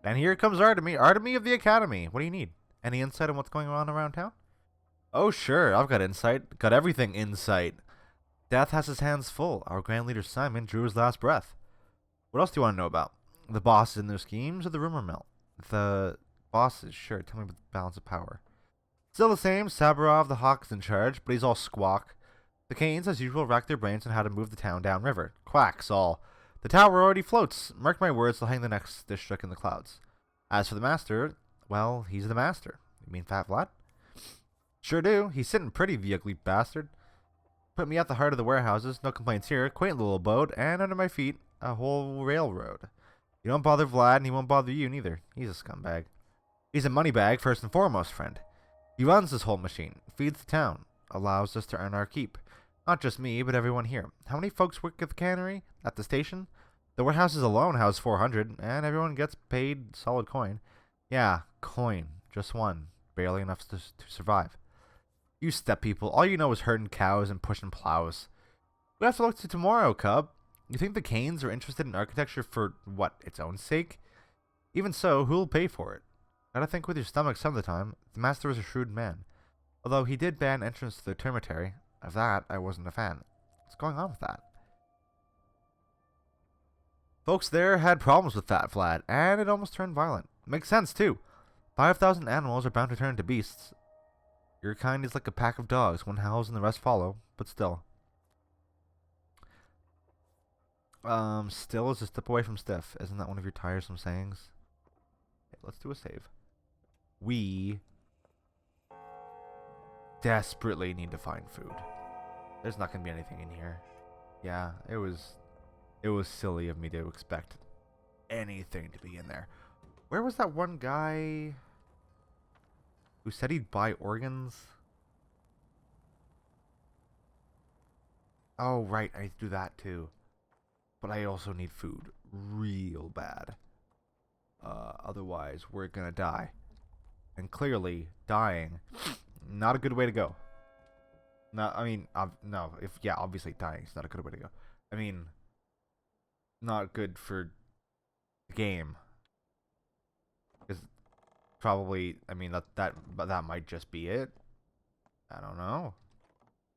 And here comes Artemy. Artemy of the Academy. What do you need? Any insight on what's going on around town? Oh, sure. I've got insight. Got everything in sight. Death has his hands full. Our Grand Leader Simon drew his last breath. What else do you want to know about? The bosses and their schemes or the rumor mill? The bosses, sure. Tell me about the balance of power. Still the same. Saburov the Hawk is in charge, but he's all squawk. The Canes, as usual, rack their brains on how to move the town downriver. Quacks all. The tower already floats. Mark my words, they'll hang the next district in the clouds. As for the master, well, he's the master. You mean Fat Vlad? Sure do. He's sitting pretty, the ugly bastard. Put me at the heart of the warehouses. No complaints here. Quaint little abode. And under my feet, a whole railroad. You don't bother Vlad, and he won't bother you neither. He's a scumbag. He's a money bag, first and foremost, friend. He runs this whole machine. Feeds the town. Allows us to earn our keep. Not just me, but everyone here. How many folks work at the cannery? At the station? The warehouses alone house 400, and everyone gets paid solid coin. Yeah, coin. Just one. Barely enough to survive. You step people. All you know is herding cows and pushing plows. We have to look to tomorrow, Cub. You think the Canes are interested in architecture for, what, its own sake? Even so, who'll pay for it? Gotta think with your stomach some of the time. The master was a shrewd man. Although he did ban entrance to the termitary. Of that, I wasn't a fan. What's going on with that? Folks there had problems with Fat Vlad, and it almost turned violent. Makes sense, too. 5,000 animals are bound to turn into beasts. Your kind is like a pack of dogs. One howls and the rest follow, but still. Still is a step away from stiff. Isn't that one of your tiresome sayings? Okay, let's do a save. We desperately need to find food. There's not going to be anything in here. Yeah, it was silly of me to expect anything to be in there. Where was that one guy who said he'd buy organs? Oh, right, I do that too. But I also need food real bad. Otherwise, we're gonna die. And clearly, dying, not a good way to go. No, I mean, no. Obviously, dying is not a good way to go. I mean, not good for the game. Because probably, I mean, that might just be it. I don't know.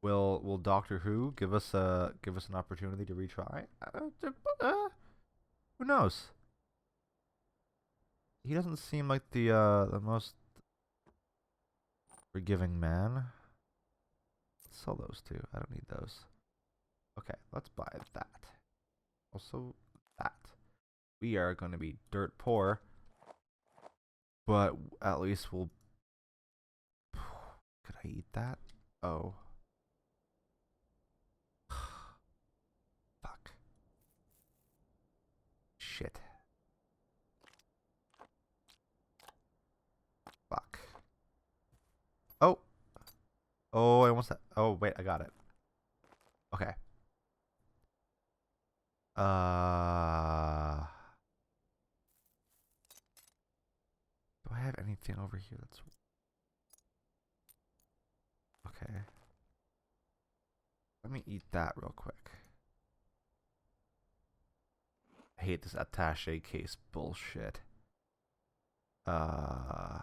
Will Doctor Who give us an opportunity to retry? Who knows? He doesn't seem like the most forgiving man. Let's sell those two. I don't need those. Okay, let's buy that. Also, that. We are going to be dirt poor, but at least we'll. Could I eat that? Oh. Fuck. Shit. Fuck. Oh. Oh, I almost. Oh, wait, I got it. Okay. Do I have anything over here that's okay? Let me eat that real quick. I hate this attaché case bullshit. You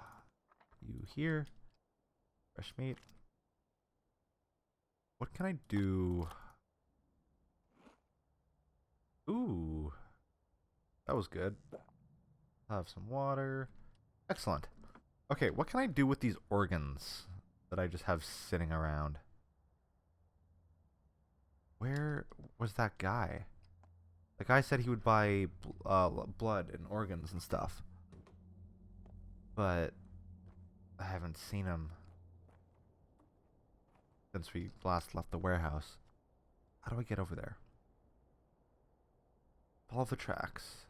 here? Fresh meat. What can I do? Ooh, that was good. I'll have some water. Excellent. Okay, what can I do with these organs that I just have sitting around? Where was that guy? The guy said he would buy blood and organs and stuff. But I haven't seen him since we last left the warehouse. How do I get over there? Follow the tracks.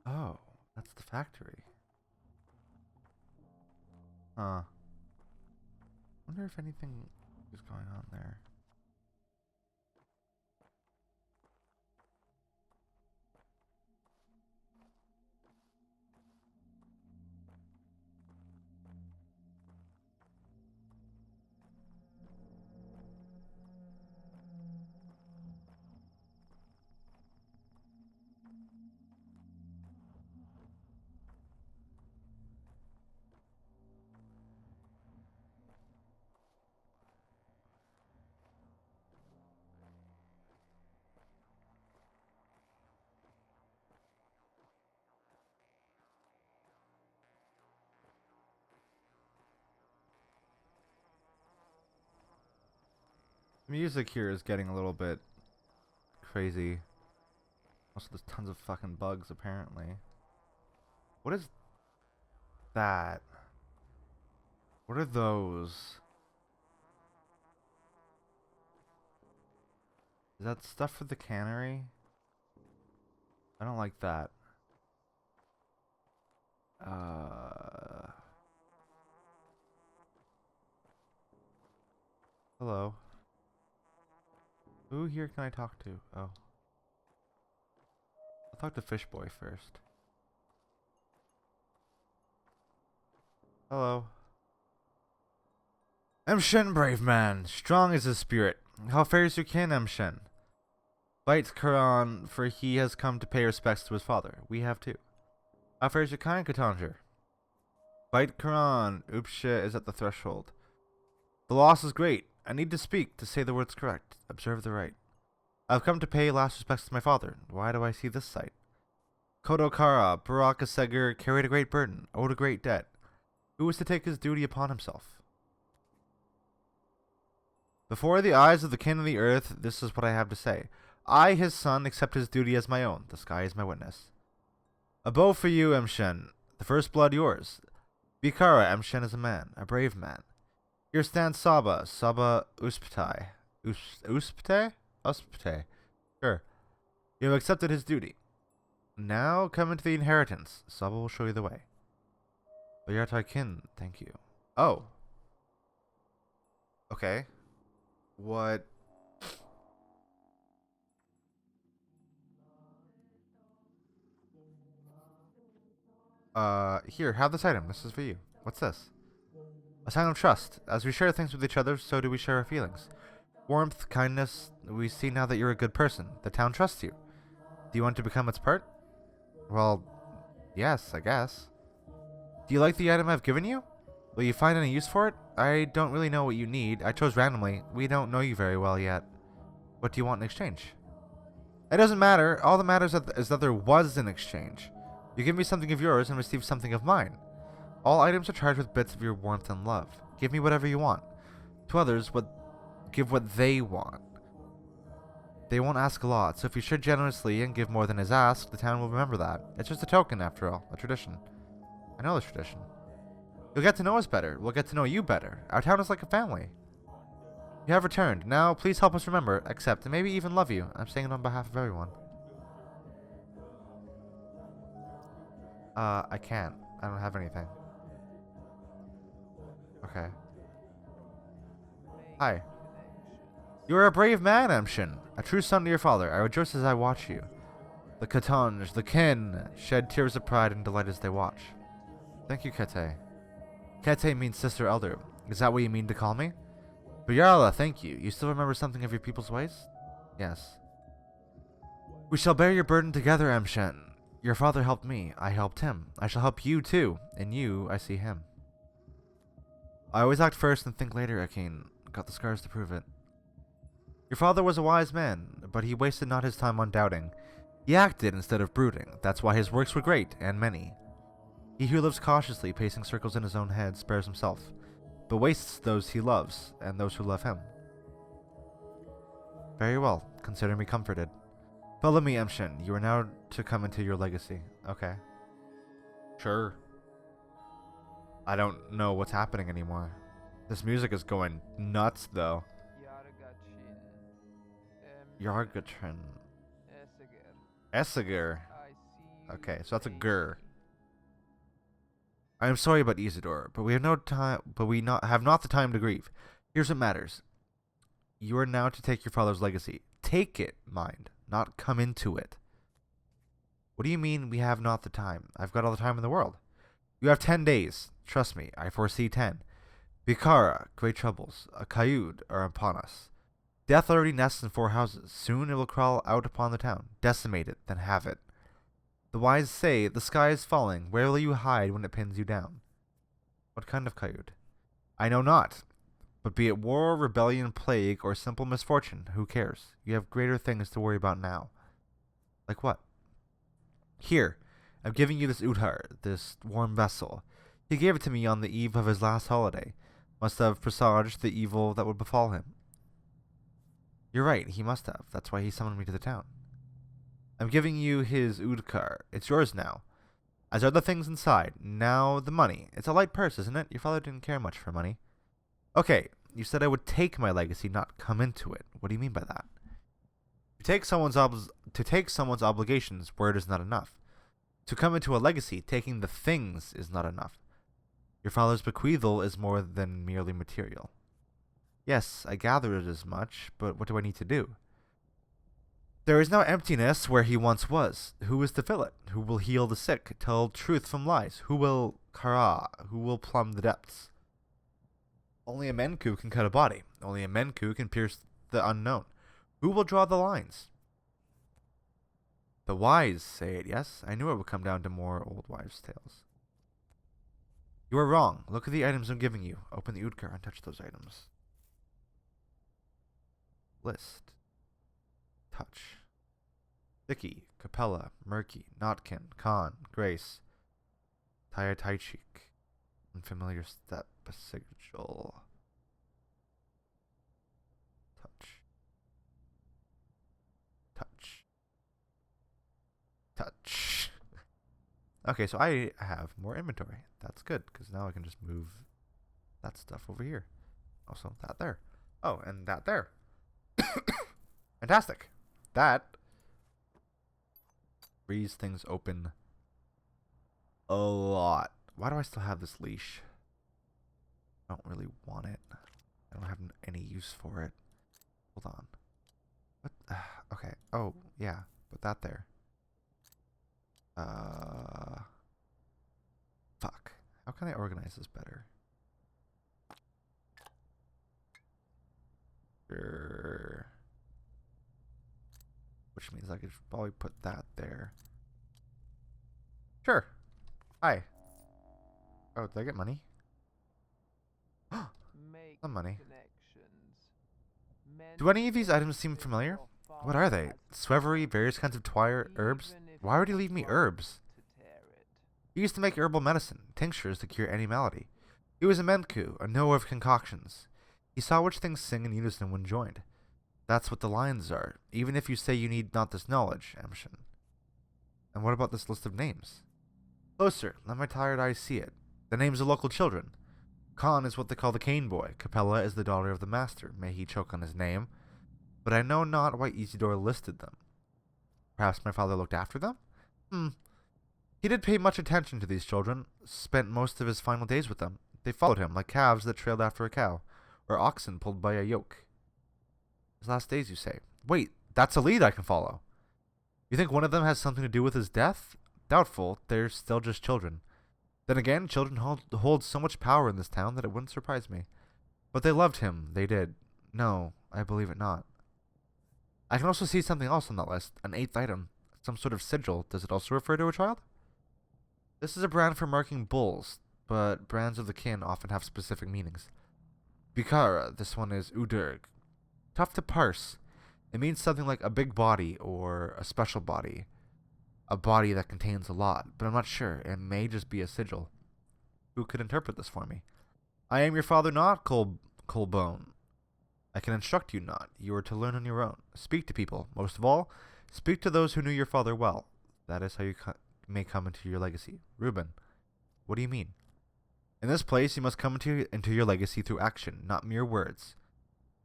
Oh, that's the factory. Huh. Wonder if anything is going on there. Music here is getting a little bit crazy. Also, there's tons of fucking bugs, apparently. What is that? What are those? Is that stuff for the cannery? I don't like that. Hello. Who here can I talk to? Oh. I'll talk to Fish Boy first. Hello. Emshen, brave man, strong is his spirit. How fares your kin, Emshen? Fight Quran, for he has come to pay respects to his father. We have too. How fares your kind, Katanger? Fight Quran, Upsha is at the threshold. The loss is great. I need to speak to say the words correct. Observe the right. I've come to pay last respects to my father. Why do I see this sight? Kodokara, Barakasegur carried a great burden, owed a great debt. Who was to take his duty upon himself? Before the eyes of the kin of the earth, this is what I have to say. I, his son, accept his duty as my own. The sky is my witness. A bow for you, Emshen. The first blood yours. Bikara, Emshen is a man, a brave man. Here stands Saba, Saba Usptai. Usptai? Usptai. Sure. You have accepted his duty. Now come into the inheritance. Saba will show you the way. Oyatai kin, thank you. Oh. Okay. What? Here, have this item. This is for you. What's this? A sign of trust. As we share things with each other, so do we share our feelings. Warmth, kindness. We see now that you're a good person. The town trusts you. Do you want to become its part? Well, yes, I guess. Do you like the item I've given you? Will you find any use for it? I don't really know what you need. I chose randomly. We don't know you very well yet. What do you want in exchange? It doesn't matter. All that matters is that there was an exchange. You give me something of yours and receive something of mine. All items are charged with bits of your warmth and love. Give me whatever you want. To others, give what they want. They won't ask a lot, so if you share generously and give more than is asked, the town will remember that. It's just a token, after all. A tradition. I know the tradition. You'll get to know us better. We'll get to know you better. Our town is like a family. You have returned. Now, please help us remember, accept, and maybe even love you. I'm saying it on behalf of everyone. I can't. I don't have anything. Okay. Hi. You are a brave man, Emshin. A true son to your father. I rejoice as I watch you. The Katanj, the kin, shed tears of pride and delight as they watch. Thank you, Kete. Kete means sister elder. Is that what you mean to call me? Buyarla, thank you. You still remember something of your people's ways? Yes. We shall bear your burden together, Emshen. Your father helped me. I helped him. I shall help you too. In you, I see him. I always act first and think later, Akin. Got the scars to prove it. Your father was a wise man, but he wasted not his time on doubting. He acted instead of brooding. That's why his works were great, and many. He who lives cautiously, pacing circles in his own head, spares himself, but wastes those he loves, and those who love him. Very well. Consider me comforted. Follow me, Emshin. You are now to come into your legacy. Okay. Sure. I don't know what's happening anymore. This music is going nuts, though. Yargatrin. Essiger. Okay, so that's a gur. I am sorry about Isidore, but we have no time. But we have not the time to grieve. Here's what matters. You are now to take your father's legacy. Take it, mind, not come into it. What do you mean we have not the time? I've got all the time in the world. You have 10 days. Trust me, I foresee 10. Bikara, great troubles, a Kayud are upon us. Death already nests in 4 houses. Soon it will crawl out upon the town. Decimate it, then have it. The wise say, the sky is falling. Where will you hide when it pins you down? What kind of Kayud? I know not. But be it war, rebellion, plague, or simple misfortune, who cares? You have greater things to worry about now. Like what? Here, I'm giving you this Udhar, this warm vessel. He gave it to me on the eve of his last holiday. Must have presaged the evil that would befall him. You're right, he must have. That's why he summoned me to the town. I'm giving you his Udkar. It's yours now. As are the things inside. Now the money. It's a light purse, isn't it? Your father didn't care much for money. Okay, you said I would take my legacy, not come into it. What do you mean by that? To take someone's obligations, word is not enough. To come into a legacy, taking the things is not enough. Your father's bequeathal is more than merely material. Yes, I gathered as much, but what do I need to do? There is no emptiness where he once was. Who is to fill it? Who will heal the sick, tell truth from lies? Who will Who will plumb the depths? Only a Menku can cut a body. Only a Menku can pierce the unknown. Who will draw the lines? The wise say it, yes. I knew it would come down to more old wives' tales. You are wrong. Look at the items I'm giving you. Open the Udkar and touch those items. List. Touch. Sticky, Capella, Murky, Notkin, Khan, Grace, Taichik, Unfamiliar Step, Sigil. Touch. Touch. Touch. Okay, so I have more inventory. That's good, because now I can just move that stuff over here. Also, that there. Oh, and that there. Fantastic. That frees things open a lot. Why do I still have this leash? I don't really want it. I don't have any use for it. Hold on. What? Okay. Oh, yeah. Put that there. Fuck. How can I organize this better? Sure. Which means I could probably put that there. Sure. Hi. Oh, did I get money? Some money. Do any of these items seem familiar? What are they? Swevery, various kinds of twire, herbs? Why would he leave me herbs? He used to make herbal medicine, tinctures to cure any malady. He was a Menku, a knower of concoctions. He saw which things sing in unison when joined. That's what the lines are, even if you say you need not this knowledge, Emshin. And what about this list of names? Closer, let my tired eyes see it. The names of local children. Khan is what they call the cane boy. Capella is the daughter of the master. May he choke on his name. But I know not why Isidore listed them. Perhaps my father looked after them? He did pay much attention to these children, spent most of his final days with them. They followed him like calves that trailed after a cow, or oxen pulled by a yoke. His last days, you say. Wait, that's a lead I can follow. You think one of them has something to do with his death? Doubtful. They're still just children. Then again, children hold so much power in this town that it wouldn't surprise me. But they loved him. They did. No, I believe it not. I can also see something else on that list. An 8th item. Some sort of sigil. Does it also refer to a child? This is a brand for marking bulls, but brands of the kin often have specific meanings. Bukara. This one is Udurg. Tough to parse. It means something like a big body or a special body. A body that contains a lot, but I'm not sure. It may just be a sigil. Who could interpret this for me? I am your father not, Colbone. I can instruct you not. You are to learn on your own. Speak to people. Most of all, speak to those who knew your father well. That is how you may come into your legacy. Reuben, what do you mean? In this place, you must come into your legacy through action, not mere words.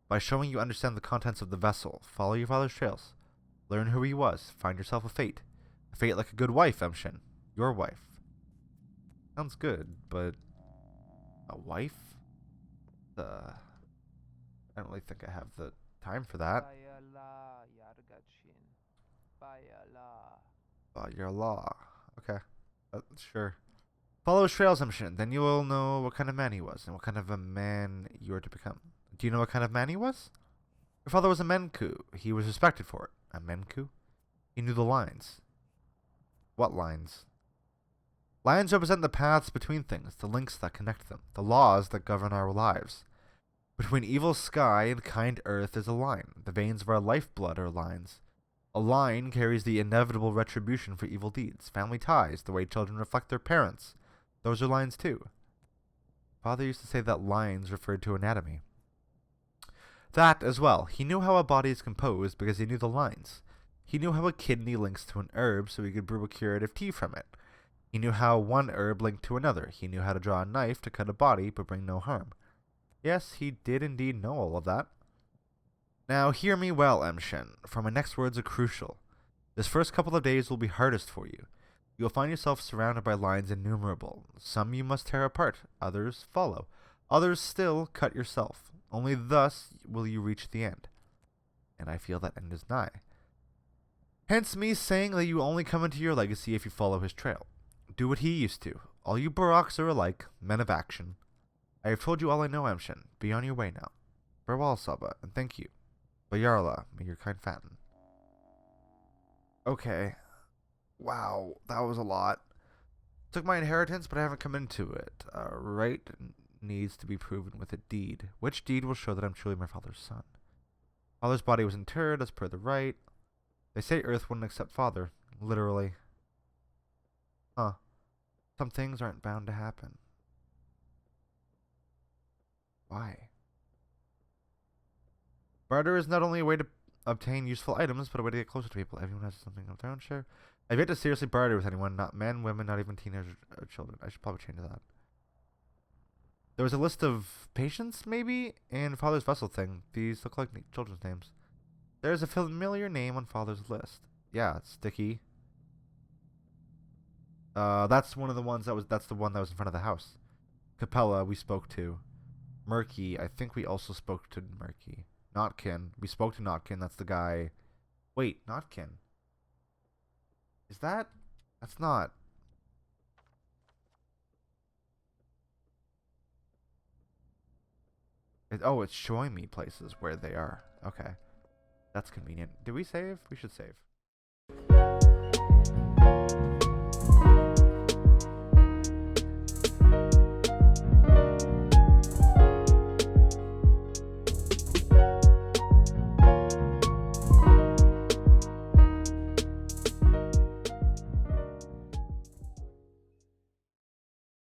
By showing you understand the contents of the vessel, follow your father's trails. Learn who he was. Find yourself a fate. A fate like a good wife, Emshin. Your wife. Sounds good, but a wife? I don't really think I have the time for that. By your law. Okay. Sure. Follow his trails, Emshin. Then you will know what kind of man he was and what kind of a man you are to become. Do you know what kind of man he was? Your father was a Menku. He was respected for it. A Menku? He knew the lines. What lines? Lines represent the paths between things, the links that connect them, the laws that govern our lives. Between evil sky and kind earth is a line. The veins of our lifeblood are lines. A line carries the inevitable retribution for evil deeds. Family ties, the way children reflect their parents. Those are lines too. Father used to say that lines referred to anatomy. That as well. He knew how a body is composed because he knew the lines. He knew how a kidney links to an herb so he could brew a curative tea from it. He knew how one herb linked to another. He knew how to draw a knife to cut a body but bring no harm. Yes, he did indeed know all of that. Now hear me well, M. Shen, for my next words are crucial. This first couple of days will be hardest for you. You will find yourself surrounded by lines innumerable. Some you must tear apart, others follow. Others still cut yourself. Only thus will you reach the end. And I feel that end is nigh. Hence me saying that you will only come into your legacy if you follow his trail. Do what he used to. All you Baraks are alike, men of action. I have told you all I know, M. Shen. Be on your way now. Farewell, Saba, and thank you. Bayarla, may your kind fatten. Okay. Wow, that was a lot. Took my inheritance, but I haven't come into it. Right needs to be proven with a deed. Which deed will show that I'm truly my father's son? Father's body was interred as per the rite. They say Earth wouldn't accept father. Literally. Huh. Some things aren't bound to happen. Why? Barter is not only a way to obtain useful items, but a way to get closer to people. Everyone has something of their own share. I've yet to seriously barter with anyone, not men, women, not even teenagers or children. I should probably change that. There was a list of patients, maybe, and Father's vessel thing. These look like children's names. There's a familiar name on Father's list. Yeah, Sticky. That's one of the ones that's the one that was in front of the house. Capella, we spoke to. Murky, I think we also spoke to Murky. Notkin, we spoke to Notkin. That's the guy. Wait, Notkin. Is that? That's not. Oh, it's showing me places where they are. Okay. That's convenient. Did we save? We should save.